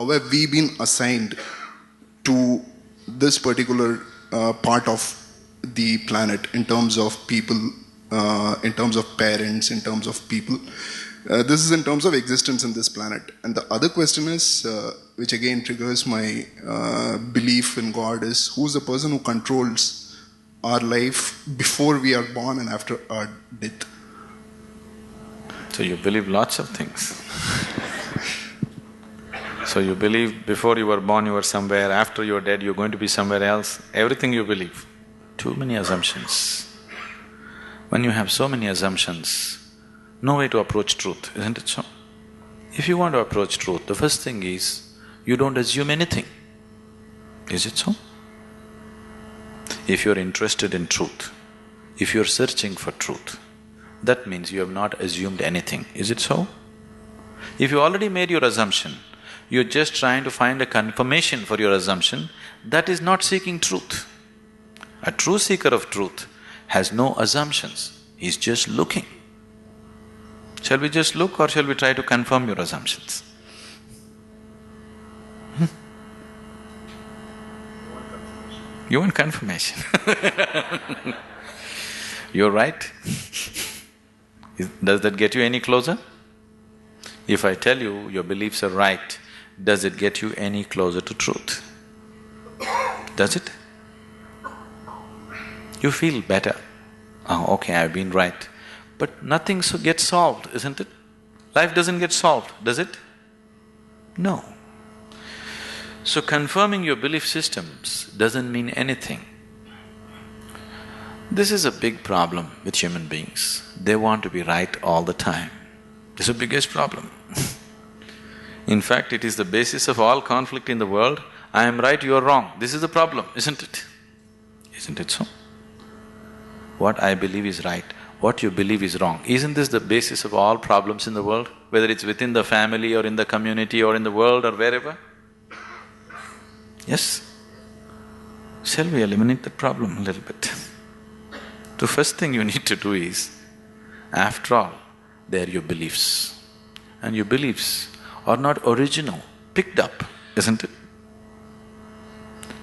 how have we been assigned to this particular part of the planet in terms of people, in terms of parents, in terms of people. This is in terms of existence in this planet. And the other question is, which again triggers my belief in God, is who's the person who controls our life before we are born and after our death? So you believe lots of things. So you believe before you were born you were somewhere, after you're dead you're going to be somewhere else, everything you believe. Too many assumptions. When you have so many assumptions, no way to approach truth, isn't it so? If you want to approach truth, the first thing is, you don't assume anything. Is it so? If you're interested in truth, if you're searching for truth, that means you have not assumed anything, is it so? If you already made your assumption, you're just trying to find a confirmation for your assumption, that is not seeking truth. A true seeker of truth has no assumptions, he's just looking. Shall we just look or shall we try to confirm your assumptions? You want confirmation? You're right. Does that get you any closer? If I tell you your beliefs are right, does it get you any closer to truth? Does it? You feel better. Oh, okay, I've been right. But nothing gets solved, isn't it? Life doesn't get solved, does it? No. So confirming your belief systems doesn't mean anything. This is a big problem with human beings. They want to be right all the time. This is the biggest problem. In fact, it is the basis of all conflict in the world. I am right, you are wrong. This is the problem, isn't it? Isn't it so? What I believe is right, what you believe is wrong. Isn't this the basis of all problems in the world? Whether it's within the family or in the community or in the world or wherever? Yes? Shall we eliminate that problem a little bit? The first thing you need to do is, after all, they are your beliefs. And your beliefs are not original, picked up, isn't it?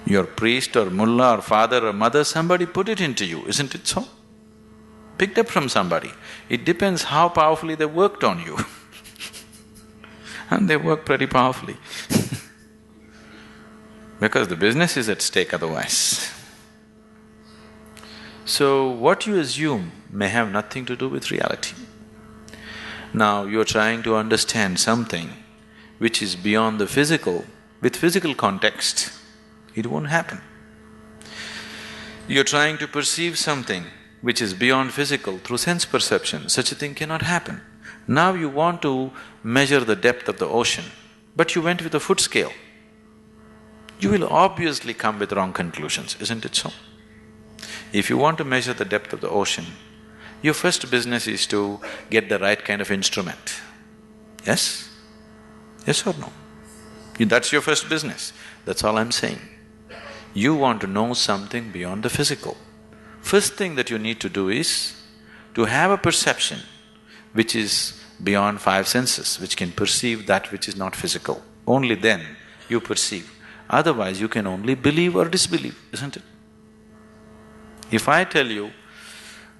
Your priest or mullah or father or mother, somebody put it into you, isn't it so? Picked up from somebody. It depends how powerfully they worked on you. And they work pretty powerfully because the business is at stake otherwise. So what you assume may have nothing to do with reality. Now you're trying to understand something which is beyond the physical, with physical context, it won't happen. You're trying to perceive something which is beyond physical through sense perception, such a thing cannot happen. Now you want to measure the depth of the ocean, but you went with a foot scale. You will obviously come with wrong conclusions, isn't it so? If you want to measure the depth of the ocean, your first business is to get the right kind of instrument. Yes? Yes or no? That's your first business, that's all I'm saying. You want to know something beyond the physical. First thing that you need to do is to have a perception which is beyond five senses, which can perceive that which is not physical. Only then you perceive. Otherwise you can only believe or disbelieve, isn't it? If I tell you,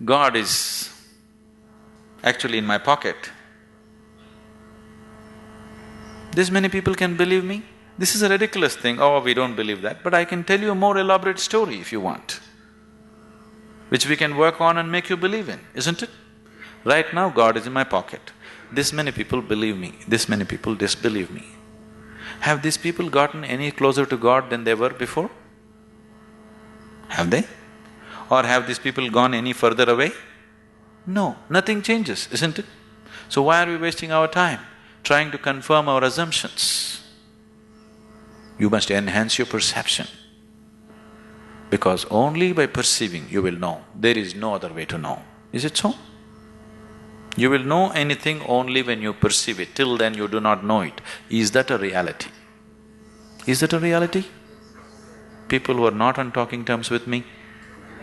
God is actually in my pocket, this many people can believe me? This is a ridiculous thing, oh, we don't believe that, but I can tell you a more elaborate story if you want, which we can work on and make you believe in, isn't it? Right now, God is in my pocket. This many people believe me, this many people disbelieve me. Have these people gotten any closer to God than they were before? Have they? Or have these people gone any further away? No, nothing changes, isn't it? So why are we wasting our time trying to confirm our assumptions? You must enhance your perception, because only by perceiving you will know. There is no other way to know. Is it so? You will know anything only when you perceive it. Till then you do not know it. Is that a reality? Is that a reality? People who are not on talking terms with me,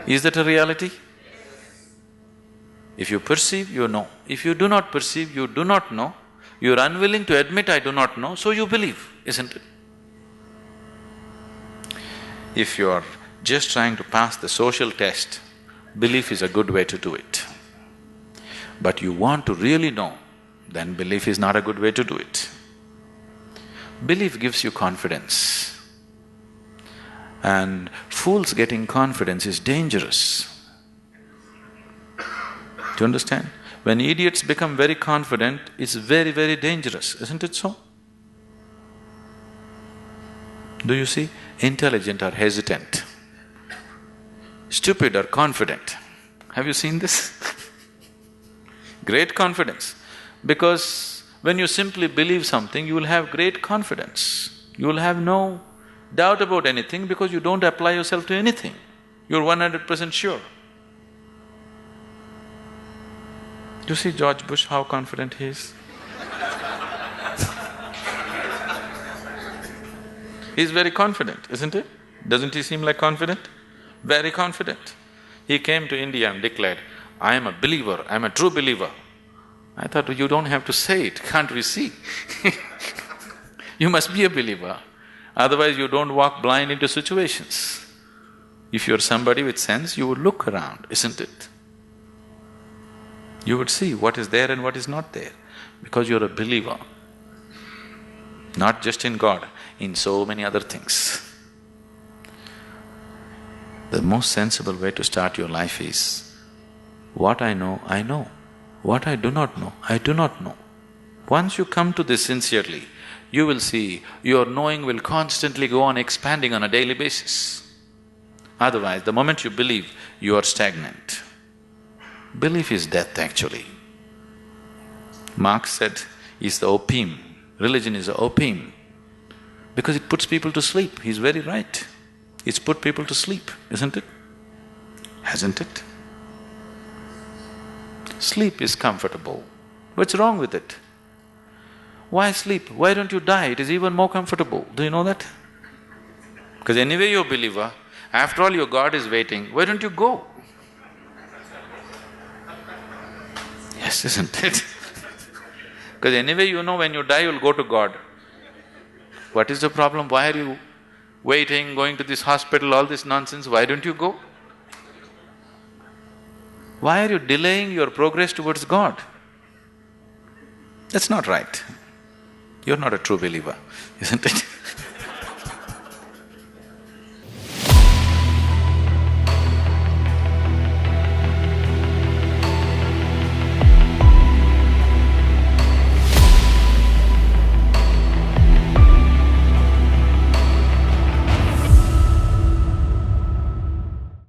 is that a reality? If you perceive, you know. If you do not perceive, you do not know. You're unwilling to admit, I do not know, so you believe, isn't it? If you're just trying to pass the social test, belief is a good way to do it. But you want to really know, then belief is not a good way to do it. Belief gives you confidence. And fools getting confidence is dangerous. Do you understand? When idiots become very confident, it's very, very dangerous, isn't it so? Do you see? Intelligent are hesitant. Stupid are confident. Have you seen this? Great confidence. Because when you simply believe something, you will have great confidence. You will have no doubt about anything because you don't apply yourself to anything. You're 100% sure. Do you see George Bush, how confident he is? He's very confident, isn't it? Doesn't he seem like confident? Very confident. He came to India and declared, "I am a believer, I am a true believer." I thought, you don't have to say it, can't we see? You must be a believer, otherwise you don't walk blind into situations. If you're somebody with sense, you would look around, isn't it? You would see what is there and what is not there, because you're a believer. Not just in God, in so many other things. The most sensible way to start your life is, what I know, I know. What I do not know, I do not know. Once you come to this sincerely, you will see your knowing will constantly go on expanding on a daily basis. Otherwise, the moment you believe, you are stagnant. Belief is death actually. Marx said, it's the opium, religion is the opium, because it puts people to sleep. He's very right. It's put people to sleep, isn't it? Hasn't it? Sleep is comfortable. What's wrong with it? Why sleep? Why don't you die? It is even more comfortable. Do you know that? Because anyway you're a believer, after all your God is waiting, why don't you go? Yes, isn't it? Because anyway you know when you die you'll go to God. What is the problem? Why are you waiting, going to this hospital, all this nonsense? Why don't you go? Why are you delaying your progress towards God? That's not right. You're not a true believer, isn't it?